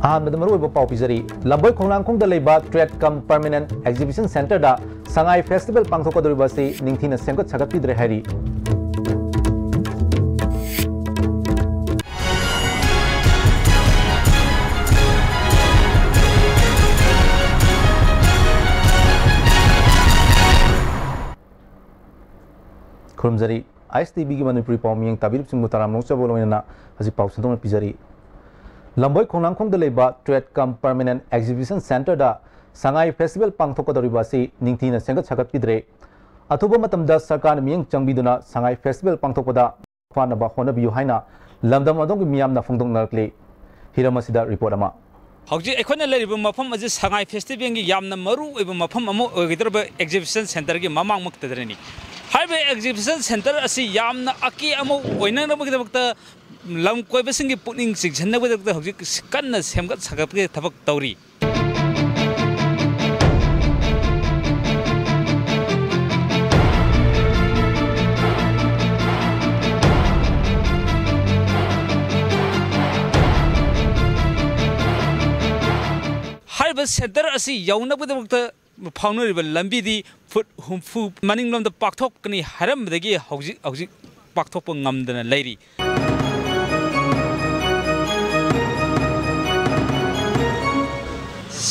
अहमद मरुब पाव पिजरी लंबोई खोंगलांगखोंग trade cum permanent exhibition centre दा Sangai festival पांगथोकदोरिबसी निंगथीना सेमगत सगतपिद्रे हारी खुरमजरी ISTV की मनपुरी पाउमियंग ताबिब सिंह मुताराम नोचबोलोना हजि पाउ संतों पिजरी लंबोई खोंगलांगखोंग trade cum permanent exhibition centre दा संगाई फेस्टिवल पांगथोकदोरिबसी निंगथीना सेमगत सगतपिद्रे अथुब मतमदा सरकार मियंग चंगबिदुना संगाई फेस्टिवल पांगथोकपदा फानबा होनबियु हाइना लमदम अदोंगी मियामना फोंदोंनरक्ले हिरमसिदा रिपोर्ट अमा हौजी अखोना लेरिबो मफम अजे संगाई फेस्टिवल की यामना मरु एबो मफम अमो ओगिदरबा एग्जीबिशन सेंटर की ममांग मक्तदरनी हाइबे एग्जीबिशन सेंटर असी यामना अकी अमो ओइननबगदबक्ता लम कोइबसिंगी पुनिंग सिगजनबगदबक्ता हौजी कन्ना सेमगत सगपके थबक तौरी हाइबे सेंटर असी यौनबगदबक्ता फाउनरिबा लंबीदी फुट हुमफु मनिंगलोमदा पाक्थोकनी हरमदगी हौजी पाक्थोकप ngamdana लेरी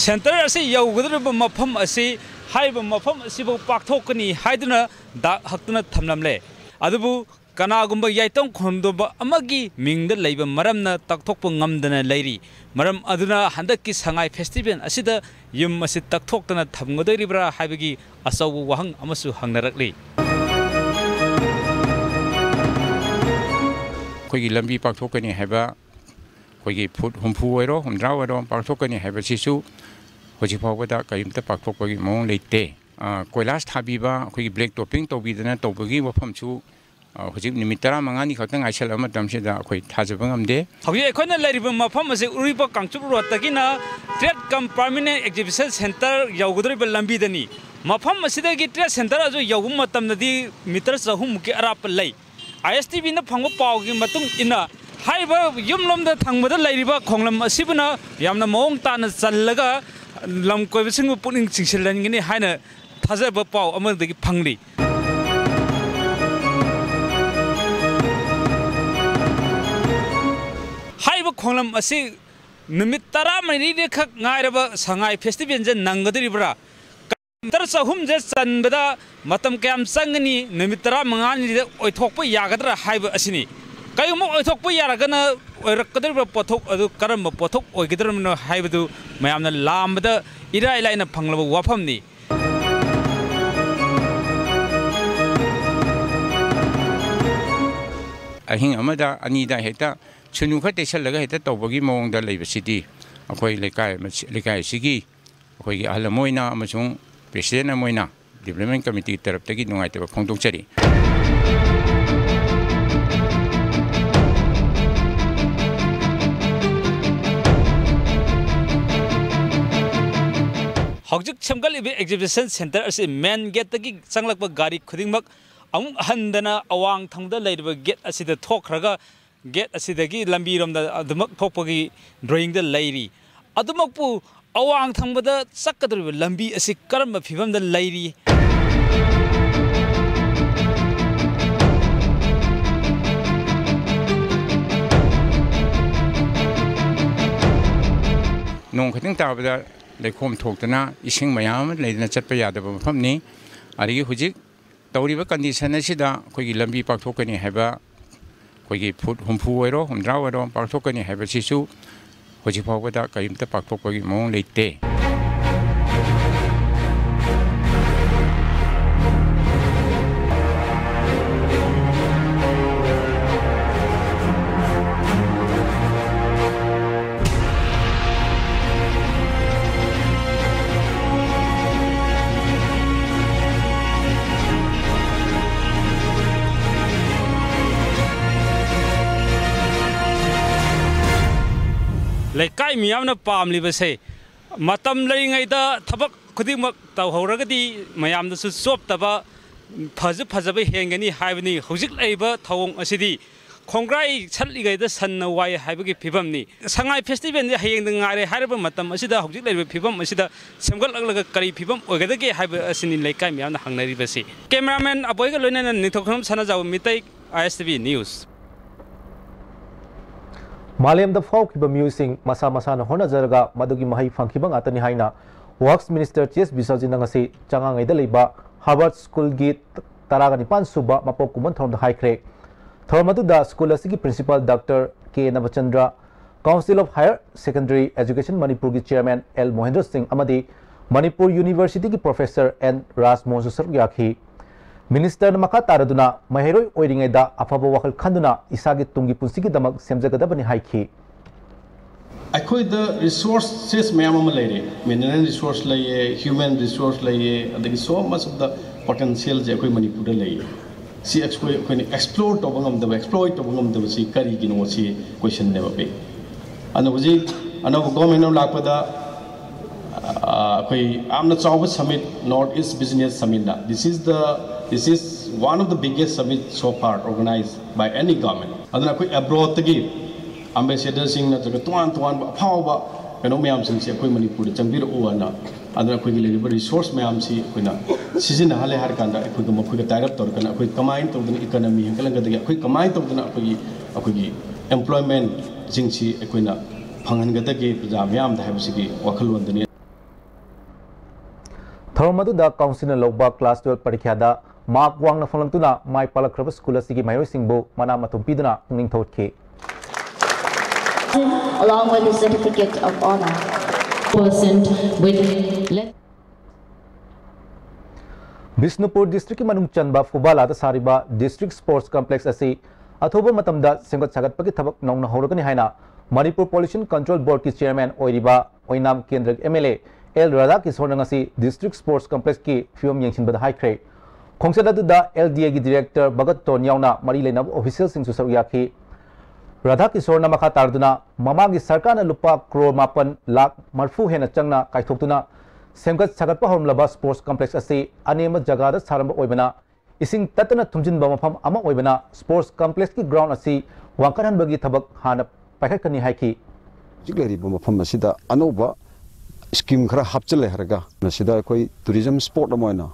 सेंटर असी यौगदरबा मफम असी हाइबा मफम असीबो पाक्थोकनी हाइदना दा हक्तना थमलमले अदुबु कनागुंबा याइतों खोंदोबा अमगी मिंगद लैबा मरमना तक्थोकप ngamdana लेरी मरम अदुना हंदकी संगाई फेस्टिवल असिदा युम असी तक्थोकतना थमगदरिब्रा हाइबगी असौबु वहंग अमसु हंगनरकली कोई लंबी पाक्थोकनी हैबा कोई फुट हुमफु ओइरो हुमद्रा ओइरो पाक्थोकनी हैबा सिसु होजि फावबदा कयिमता पाक्थोकपगी मोंग लेते कोइलास थाबीबा कोई ब्लैक टॉपिंग तौबीदना तौबगी वफमसु होजि निमित 15 खतंग आइसल मतमसिदा अखोई थाजबा ngamde हौजी अखोना लेरिबा मफम असे उरिबा कांगचुप रोडतगिना trade cum permanent exhibition centre यौगदरिबा लंबीदनी मफम असिदगी ट्रेड सेंटर अजो यौगु मतमनदी मीटर 200 मुके अराप लै ISTV ना फंगो पावगी मतुंग इना हाइबा युमलमदा थंगबदा लेरिबा खोंगलम असिबना यामना मोंग ताना चल्लगा लम कोइबसिंगु पुनिंग सिंगसिलनगिनी हाइना थाजबा पाव अमदगी फंगली हाइबा खोंगलम असि निमित 13 खक गायरबा संगाई फेस्टिवल जे नंगदरिब्रा मीटर 200 जे चनबदा मतम कयम संगनी निमित 15 जे ओइथोकप यागदरा हाइबा असिनी कयमो ओइथोकप यारगना ओइरकदरिब्रा पोथोक अदु करम पोथोक ओइगदरमनो हाइबदु मयामना लामबदा इराय लाइना फंगलबा वाफमनी अहिंग अमदा अनीदा हेता सुनु खते सलगा हेता तौबगी मोंगदा लेबसिदी अखोई लेकाय सिगी अखोई अहलमोइना अमसुंग प्रेसिडेंट अमोइना डेवलपमेंट कमिटी तरफतगी नुंगाइतबा फोंदोकचरी हौजिक सेमगलिबे एग्जीबिशन सेंटर असे मेन गेट तगी चंगलकबा गाड़ी खुदिंगमक अमुंग हंदना अवांग थंगदा लेरिबा गेट असिदा थोखरगा गेट असिदगी लंबी रोमदा अदमक थोकपगी ड्राइंग द लेरी अदमकपु अवांग थंगबदा चक्कदरिबा लंबी असि करम फिबमदा लेरी नोंग खतिंग ताबदा लेखोम थोकतना इसिंग मयाम लेदना चटपा यादबा मफमनी अरिगी हुजिक तौरिबा कंडीशन असिदा कोई लंबी पाक्थोकनी हैबा कोई फुट हुमफु ओइरो हुमद्रा ओइरो पाक्थोकनी हैबा सिसु होजि फावबदा कयिमता पाक्थोकपगी मोंग लेते लेकाई मियामना पामलिबसे मतम लरिङैदा थबक खुदिमक तौहौरगदी मयामदसु चोपतबा फजब हेंगनी हाइबनी हौजिक लैबा थौंग असिदी खोंग्राई सटलीगैद सन वाई हाइबगी फिबमनी संगाई फेस्टिवल हयेंग ngaire हाइरब मतम असिदा हौजिक लेब फिबम असिदा सेमगलग करी फिबम ओगदगे हाइब असिनि लेकाय म्याम हंगनरिबसि कैमरामैन अबोयग लोइना निथोखम सनाजाव मितै ISTV न्यूज मालेम द फाउखिबा म्यूजिंग मसा मसा न होनजरगा मदुगी महै फंखिबा ngaतनि हाइना वर्क्स मिनिस्टर चेस बिसर्जिन ngasi changangai da leiba Harvard school की 19 सुबा मपोक कुमन थोम हाइख्रे थोरमदुदा स्कूल असगी principal doctor K Nabachandra council of higher secondary education Manipur की चेयरमैन एल मोहेंद्र सिंह अमदी मणिपुर यूनिवर्सिटी की प्रोफेसर एन राजमोहन सर याखी मिनिस्टर मखा तारदुना महेरोय ओइरिंगैदा अफबा वखल खंदुना इसागी तुंगी पुंसिगी दमक सेमजगदबनि हाइखी अखोई द रिसोर्सेस मैम लेरे मिनरल रिसोर्स लइए ह्यूमन रिसोर्स लइए अदगी so much of the potential जे अखोई मणिपुर लइए सी एक्सप्लोर तब गमदब एक्सप्लोइट तब गमदब सी करी गिनो सी क्वेश्चन ने बे अन हुजी अनब गवर्नमेंट लापदा अखोई आमना चाव summit North East business summit this is one of the biggest summit so far organized by any government अदना अखोई अब्रॉड तगी ambassador sing na jaga tuan phawba kano mayam sing se khoi manipur changbir o ana adra khoi gi le resource mayam si khoina sizina hale har kanda khoi ga khoi ga tie up tor kana khoi combine to the economy hangalang ga khoi combine to the khoi gi employment sing si khoina phangan ga ge praja mayam da habsi gi wakhal won dani थोरमदु the council लोबा class 12 परीक्षा दा mark वांगना फलंतुना माइ पालक्रब school असगी माइरोय सिंगबो मना मतुम पिदना निंगथोटखे along with the certificate of honor. Person with Bisnupur district ki manung chanba fubala da sariba district sports complex asi athoba matamda sengot sagat pagi thabak nongna horogani haina Manipur Pollution Control Board ki chairman oiriba oinam kendra MLA L Radha Kishore ngasi district sports complex ki film yengsin bada haikre khongsada da LDA ki director Bhagat Ton yauna mari leinab official sing su saruyakhi Radha किशोर नमखा तारदुना ममागी सरकार लुपा करोड़ 8 लाख मरफू हेना चंगना काइथोक्तुना सेमगत सगतपा होमलबा sports complex असि अनेम जगह सारंब ओइबना इसिंग ततना थुमजिनबा मफम अमा ओइबना sports complex की ground असि वांकरहनबगी थबक हाना पाइखकनी हाइकी जिगलरिबा मफम असिदा अनोबा scheme खरा हापचले हरगा नसिदा कोई tourism spot अमोइना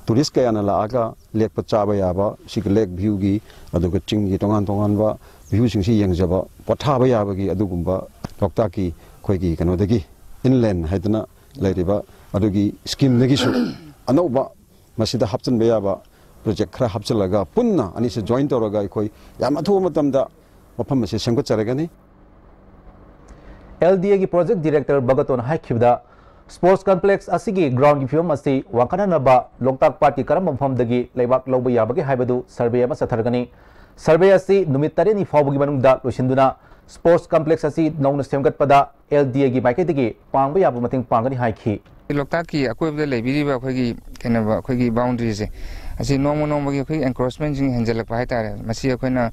tourist कयाना लागा lake चाबा याबा सिग lake view गी अदुग चिंगी तोंगान तोंगानबा व्यू सिंग सि यंगजबा पठाबा याबगी अदुगुंबा लोकता की खोइगी कनोदगी इनलैंड हाइदना लेरिबा अदुगी स्कीम नगिसु अनोबा मसिदा हापचन बेयाबा प्रोजेक्ट खरा हापचलगा पुन्ना अनि से जॉइन तोरगा खोइ याम अथु मतमदा मफम से संगत चरगनी LDA की प्रोजेक्ट डायरेक्टर बगतोन हाइखिबदा स्पोर्ट्स कॉम्प्लेक्स असिगी ग्राउंड की फिल्म असि वांकननबा लोकताक पार्टी करम मफमदगी लेबाक लौबा याबगे हाइबदु सर्वे अमा सथरगनी सर्वे असि नुमित तरेनी फावबगी मनुंगदा लोसिंदुना स्पोर्ट्स कॉम्प्लेक्स असि नौन सेमगतपदा LDA की माइकेदगी पांगबा याब मतिंग पांगनी हाइखी लोकताक की अकोइबदा लेबिरिबा अखोगी केनबा अखोगी बाउंड्री से असि नोमो नोमगी अखोई एनक्रोचमेंट जिंग हेंजलक हाइतारे मसि अखोइना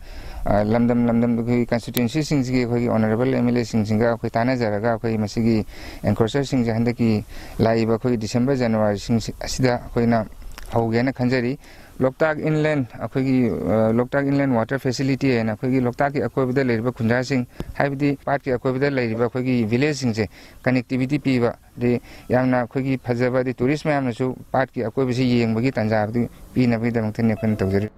लमदम अखोई कंस्टिट्यूएंसी सिंग जिगी अखोगी ऑनरेबल MLA सिंग सिंगा अखोई ताना जरगा अखोई मसिगी एनक्रोचर सिंग हंदकी लाइबा अखोई डिसेंबर जनवरी सिंग असिदा अखोइना हौगेना खंजरी लोकताक इनलैंड अखोगी लोकताक इनलैंड वाटर फैसिलिटी है अखोगी लोकताक की अकोइबदा लेरिबा खुंजा सिंग हाइबदी पार्ट की अकोइबदा लेरिबा अखोगी विलेज सिंग से कनेक्टिविटी पीबा दे यामना अखोगी फजबा दे टूरिस्ट मैमनसु पार्ट की अकोइबसी येंगबगी तंजाबदी पीनबगी दमथने खन तौजरी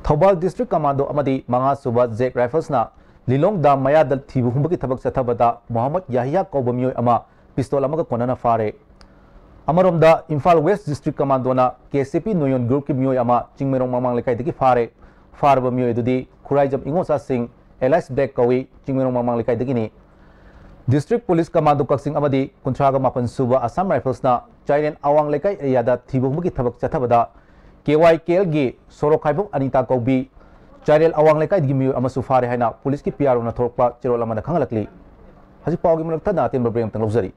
थौबाल डिस्ट्रिक्ट कमांडो अमदी मंगा सुबा जेक राइफल्स ना लिलोंग दा मयादल थीबु हुंबगी थबक चथबदा मोहम्मद याहिया कौबमियोय अमा पिस्तौल अमगा कोनना फारे अमरोमदा इम्फाल वेस्ट डिस्ट्रिक्ट कमांडोना KCP नोयन ग्रुप की मियोय अमा चिंगमेरोंग ममांग लेकाइदगी फारे फारबा मियोय दुदी खुराइजम इंगोसा सिंह एलाइस ब्लैक कवी चिंगमेरोंग ममांग लेकाइदगिनी डिस्ट्रिक्ट पुलिस कमांडो कक्सिंग अमदी कुंथ्रागा मापन सुबा असम राइफल्स ना चाइनेन अवांग लेकाइ एरियादा थीबुंबगी थबक चथबदा KYKL गी सोरोखाइबुक अनिता कौबी चाइनेल अवांग लेकाइदगी मियोय अमसु फारे हाइना पुलिस की PRO ना थोरकपा चिरोल अमना खंगलकली हजि पावगी मुलक्ता नातेम ब्रेम तंग लौजरी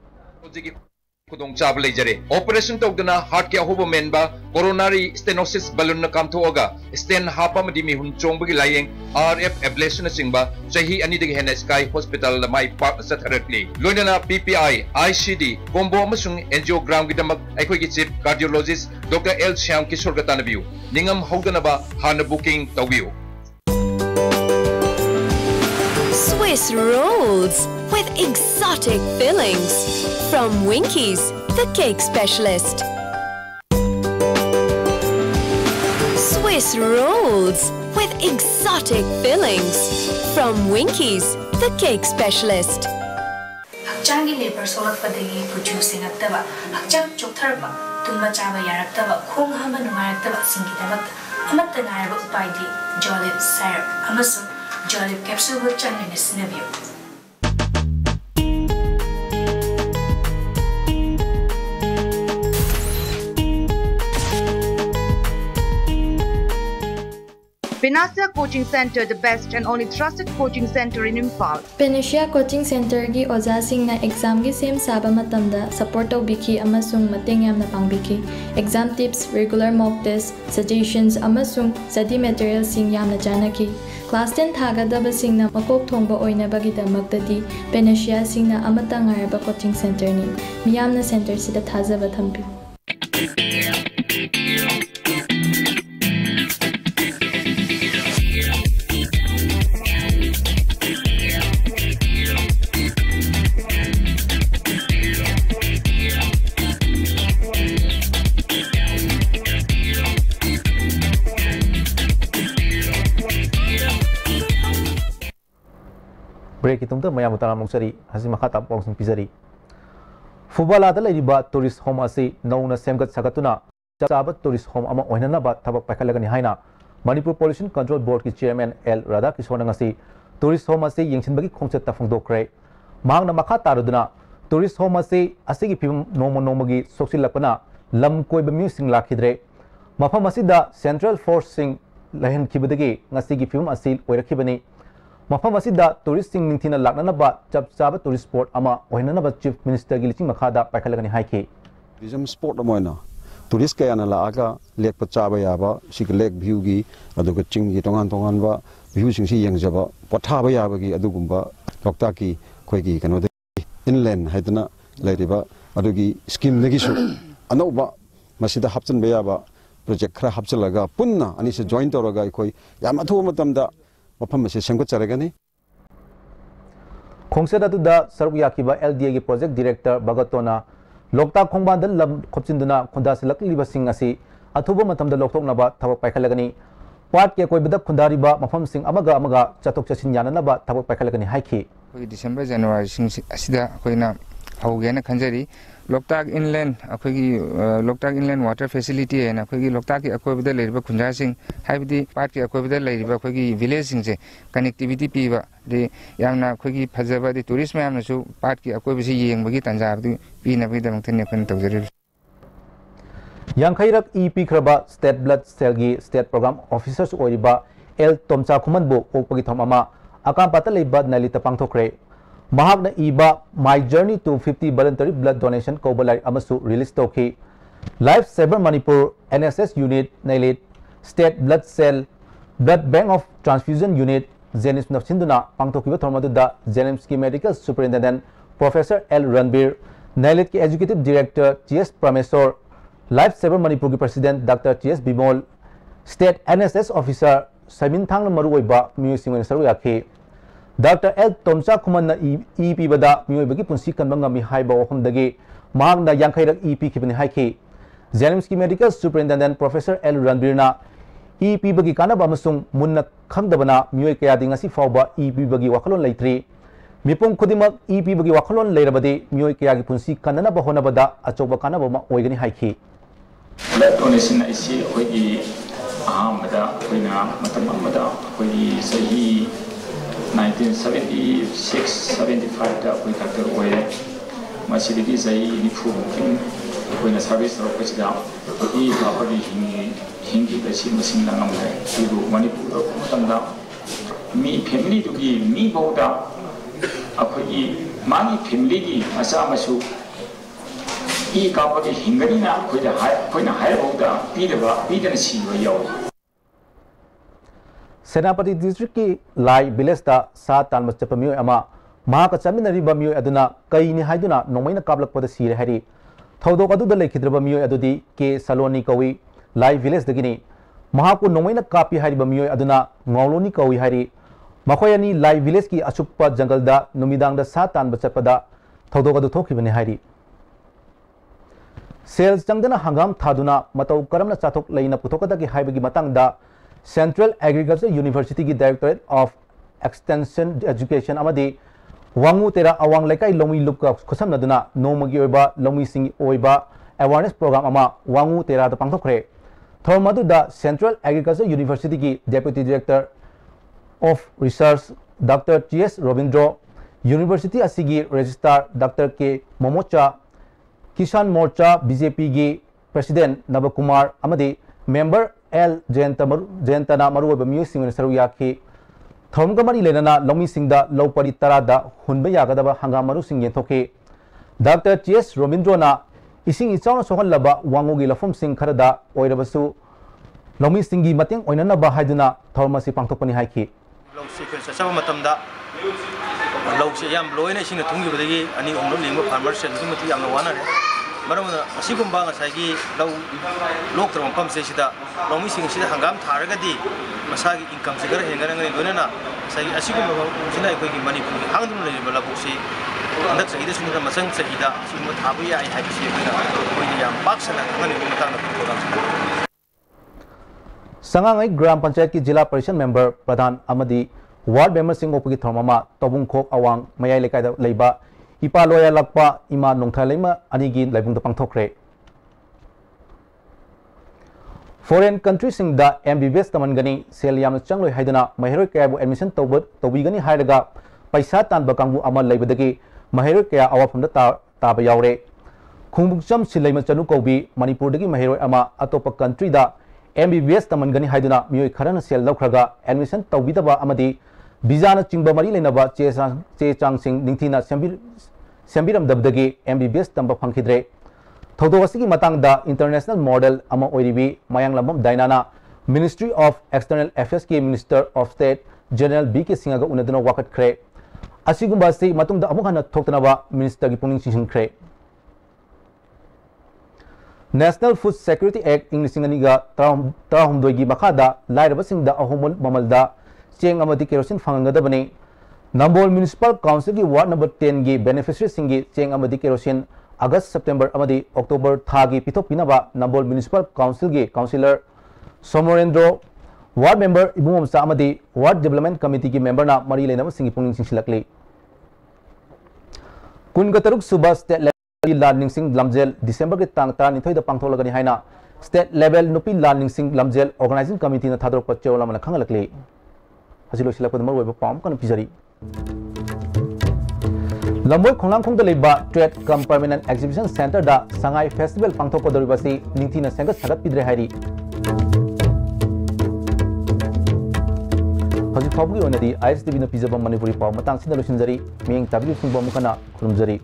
खुदोंग चाब लेजरे ऑपरेशन तौदना हार्ट के अहोब Memba coronary stenosis balloon कामथोगा stand हापा मदि मिहुन चोंबगी लायेंग आरएफ एब्लेशन चिंबा चही अनिदगी हेन स्काई हॉस्पिटल माई पाक सथरकली लोइनना पीपीआई आईसीडी कोम्बो अमसुंग एंजियोग्राम की दमक अखोगी chief cardiologist doctor L Shyam Kishore का तानबियु निंगम हौदनबा हान बुकिंग तौबियु Swiss rolls with exotic fillings from Winkies, the cake specialist. Swiss rolls with exotic fillings from Winkies, the cake specialist. Hakchangi labor solak padagi producing attaba hakchang choktarba tumma chaba yaraktaba khong hama nungayaktaba singidamak amatta ngaraba upaidi Jolib syrup amasu Jolib capsule with Chinese Navio. Panacea Coaching Center, the best and only trusted coaching center in Imphal. Panacea Coaching Center gi oja singna exam gi sem saba matamda support tawbiki amasung mateng yamna pangbiki. Exam tips, regular mock tests, suggestions amasung study materials sing yamna janaki. Class 10 thagadaba singna makok thongba oinabagi damaktadi Panacea singna amata ngaraba coaching center ni. Miyamna center sida thazaba thampi. Break itung tu maya mutara mongsari hasi makata pongsing pizari. Football ada lagi ba tourist home asi nauna semgat sagatuna sabat tourist home ama oinana ba tabak pakalagani haina Manipur Pollution Control Board ki chairman L Radha Kishore ngasi tourist home asi yengsin bagi khongset ta phangdokre mangna makha taruduna tourist home asi asigi phim nomogi soksil lakpana lam koi ba music lakhidre mafam asida Central Force sing lahen kibadagi ngasi gi phim asi oirakhibani mafam asida tourist sing ningthina laknana ba chap chaba tourist sport ama oinana ba chief minister gi liching makhada pakalagani haiki tourism sport amoina tourist kaya na laaga lek pa chaba yaba sig lake view gi aduga ching gi tongan ba view sing si yengjaba potha ba yaba gi adugumba lokta ki khoi gi kano inland haidana lairiba adugi scheme nagi su anoba masida hapchan ba yaba project khara hapchalaga punna ani se join toraga khoi yama thu matamda mafam se sengko charagani khongset atuda saruk yakiba LDA gi project director bagatona lokta khongban dal lam khopchinduna khunda silak liba sing asi athuba matamda lokthokna ba thabak paikhalagani part ke koi bada khundari ba mafam sing amaga chatok chasin yanana ba thabak paikhalagani haiki koi December January sing asida koina haugena khanjari Loktak Inland akogi Loktak Inland Water Facility and akogi Loktak akoibida leiriba khunja sing haibidi part ki akoibida leiriba akogi village sing se connectivity piba de yamna akogi phajaba de tourism yamna su part ki akoibisi yengbagi tanjabdi pina bi damang thene khon tawjari Yankhairak EP khraba state blood cell gi state program officers oiriba L Tomcha Khumanbu okpagi thomama akam pata leiba nalita pangthokre Mahagna iba My Journey to 50 Voluntary Blood Donation Kobalai Amasu release toki Life Saver Manipur NSS Unit Nailit State Blood Cell Blood Bank of Transfusion Unit Zenis Nafsinduna Pangtokiba Thormaduda Zenemski Medical Superintendent Professor L Ranbir Nailit ki Executive Director TS Pramesor Life Saver Manipur ki President Dr. TS Bimol State NSS Officer Samin Thang Maruiba Music Saruyaki Dr. L. Tomcha Khuman na EP bada mioi bagi punsi kan banga mi hai ba hom dagi mahang na yankhairak EP kibani haiki Zenemski Medical Superintendent Professor L. Ranbir na EP bagi kana ba masung munna khangdabana mioi kaya di ngasi fawba EP bagi wakhalon leitri mipung khudimak EP bagi wakhalon leirabadi mioi kaya gi punsi kanana ba hona bada achoba kana ba ma oigani haiki blood donation isi hoigi ahamada hoina matam amada hoigi sahi 1976-75 da koi kakter oye masidigi zai nifu king koi na service ro ko chida i bapagi hingi besi masing langam hai sibu manipur ro tamda mi family to gi mi boda akoi mani family gi asa masu 이 가버기 힘거리나 거기다 하이보다 비드는 시고요. सेनापति district की लाई village दा सा तान मचप मियो अमा मा का चमिनरी बमियो अदुना कईनि हाइदुना नोमैना काबलक पद सिरे हरि थौदोक अदुदा लेखिद्रब मियो अदुदी के सलोनी कवी लाई विलेज दगिनी महाकु नोमैना कापी हारि बमियो अदुना ngawloni कवी हारि मखोयनी लाई विलेज की अचुप जंगल दा नुमिदांग दा सा तान बचपदा थौदोक अदु थोखिबने हारि सेल्स चंगदना हंगाम थादुना मतौ करमना चाथोक लेना पुथोकदगी हाइबगी मतंगदा सेंट्रल एग्रीकल्चर यूनिवर्सिटी की डायरेक्टरेट ऑफ एक्सटेंशन एजुकेशन अमदी वांगू तेरा अवांग लेकाई लोमी लुक खुसमनदुना नोमगी ओइबा लोमी सिंग ओइबा अवेयरनेस प्रोग्राम अमा वांगू तेरा द पांगथोखरे थोमदुदा सेंट्रल एग्रीकल्चर यूनिवर्सिटी की deputy director of research doctor TS Ravindro university असिगी registrar doctor K Momocha Kisan Morcha BJP की प्रेसिडेंट नवकुमार अमदी मेंबर एल जयंतना मरुब म्यूसिंग सरुया की थोमगमरी लेना लौमी सिंह लौ परी तरादा हुनब यागदब हंगाम मरुसिंग येंथोके डॉक्टर टीएस रोमिंद्रोना इसिंग इचाउना सोहल्लब वांगोगी लफम सिंह खरदा ओइरबसु लौमी सिंह की मतेंग ओइननब हाइदुना थोमसी पांगथोकपनि हाइखि लौ सीक्वेंस सब मतमदा लौ से याम लोइना सिंह थुंगिबदगी अनि उमलो लिंगो फार्मर से मति याम वाना रे मरमना असिगुम्बा ngसाइगी लौ लोकत्र मफम सेसिदा लौमी सिंह सिदा हंगाम थारगदी मसागी इनकम से गर हेंगरंगनि लोइना साइगी असिगुम्बा सिना अखोगी मणिपुर हांगदुन लेबा लबुसी अंदक सहिदा सुनिदा मसंग सहिदा सिमो थाबु याय हाइबसी कोइनि याम पाक्सना ngani मतंग प्रोग्राम संगांगई ग्राम पंचायत की जिला परिषद मेंबर प्रधान अमदी वार्ड मेंबर सिंह ओपगी थर्मामा तबुंखोक अवांग मयाई लेकाइदा लेबा इपा लोया लक्पा इमा नोंथा लेमा अनिगी लाइबुंग पांगथोखरे फॉरेन कंट्री सिंह दा एमबीबीएस तमनगनी सेल याम चंगलोय हाइदना महिरोय कयाबु एडमिशन तौबिगनी हाइरगा पैसा तानबा कांगु अमा लेबदगी महिरोय कया अवाफमदा ताबा यावरे खुंबुचम सिलैमा चनु कौबी मणिपुरदगी महिरोय अमा अतोप कंट्री दा एमबीबीएस तमनगनी हाइदना मियोय खरन सेल लौखरगा एडमिशन तौबिदबा अमदी बिजाना चिंबा मरी लेनबा चे चांग सिंह निंथीना सेंबिरमदबदगी एमबीबीएस तंबा फंखिद्रे थौदोगसिगी मतंगदा इंटरनेशनल मॉडल अमा ओइरिबी मयांग लंबम डायनाना मिनिस्ट्री ऑफ एक्सटर्नल अफेयर्स के minister of state general B K सिंहगा उनदना वाकटखरे असिगुम्बासी मतुंगदा अमुखना थोक्तनबा मिनिस्टर की पुनिंग चिंखरे नेशनल फूड सिक्योरिटी एक्ट इंग्लिशिंगनिगा तरहुमदोगी मखादा लाइरबसिंगदा अहोमल ममलदा चेंग अमदी केरोसिन फंगंगदबने नंबोल म्युनिसिपल काउंसिल की वार्ड नंबर 10 की बेनिफिशियरी सिंगी चेंग अमदी केरोसिन अगस्त सितंबर अमदी अक्टोबर थागी पिथोपिनबा नंबोल म्युनिसिपल काउंसिल की councillor Somorendro ward member Ibumsa अमदी वार्ड डेवलपमेंट कमिटी की मेंबर ना मरी लेनब सिंगी पुनिंग सिंगसिलकली कुनगतरुक सुबह स्टेट लेवल लानिंग लमजेल दिसंबर के तांग 19 दा पांगथोलगनी हाइना स्टेट लेवल नुपी लानिंग लमजेल ऑर्गेनाइजिंग कमिटी ना थादरप चेवलामना खंगलकली हजिलो सिलकद मरवे पाम कन पिजरी लंबोई खोंगलांगखोंग लेबा trade cum permanent exhibition centre दा संगाई फेस्टिवल पांगथोकदरिबासी निंथीना संगत सगत पिद्रे हाइरी हजि फाबुगी ओनदी आईएसटीवी न पिजबा मणिपुरी पाव मतंग सिना लुसिनजरी मियंग ताबिलु सिंबो मुखना खुरुमजरी।